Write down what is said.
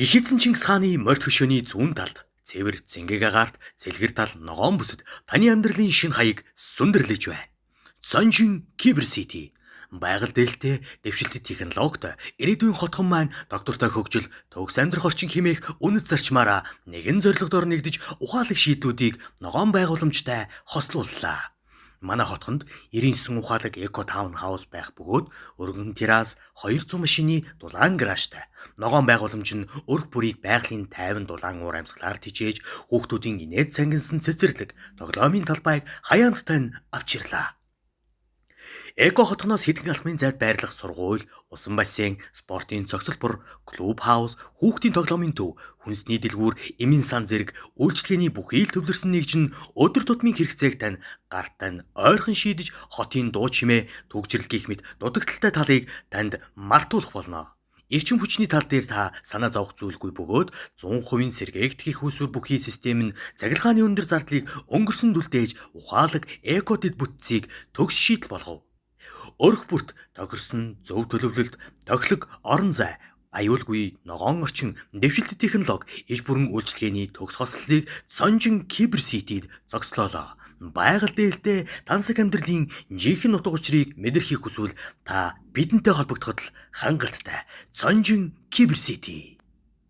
Их эзэн Чингис хааны морьт хөшөөний зүүн талд цэвэр цэнгэг агаарт цэлгэр тал ногоон бүсэд таны амьдралын шинэ хаяг сүндэрлэж байна. Цонжин Киберсити байгаль дэлтэй дэвшилтэт технологид ирээдүйн хотхон маань доктортой хөгжил, төгс амьдрах орчин хэмээх үнэт зарчмаараа нэгэн зорилгодоор нэгдэж ухаалаг шийдвүүдийг ногоон байгууламжтай хослууллаа. Манай хотхонд 99 ухаалаг эко таун хаус байх бөгөөд өргөн террас 200 машины дулаан гаражтай. Ногоон байгууламж нь өрх бүрийг байгалийн тайван дулаан уур амьсгалаар тижээж хүүхдүүдийн инээд цангинсан цэцэрлэг тоглоомын талбайг хаяандтай нь авчирлаа. Эко хотгоноос хэдэн алхмын зайд байрлах сургууль, усан бассейн, спортын цогцлбор, клуб хаус, хүүхдийн тоглоомын төв, хүнсний дэлгүүр, эмийн сан зэрэг үйлчлэгээний бүхий л төвлөрсөн нэгж нь өдөр тутмын хэрэгцээг тань гартаа нь ойрхон шийдэж хотын дуу чимээ, түгжрэл гих мэт дутагдaltaй талыг танд мартуулах болно. Эрчим хүчний тал дээр та санаа зовох зүйлгүй бөгөөд 100% сэргээгдэх усүр бүхий систем нь цахилгааны өндөр зардлыг өнгөрсөн дүлдээж ухаалаг экодид бүтцийг төгс шийдэл болгов. Өрх бүрт тохирсон зөв төлөвлөлт, тохилог, орон зай, аюулгүй ногоон орчин, дэвшилтэт технологи, иж бүрэн үйлчлэгээний төгс хослолыг Цонжин Киберситид зогслоолоо. Байгаль дээлтэй тансаг амьдралын жинхэнэ утга учирыг мэдэрхийг хүсвэл та бидэнтэй холбогдоход л хангалттай. Цонжин Киберсити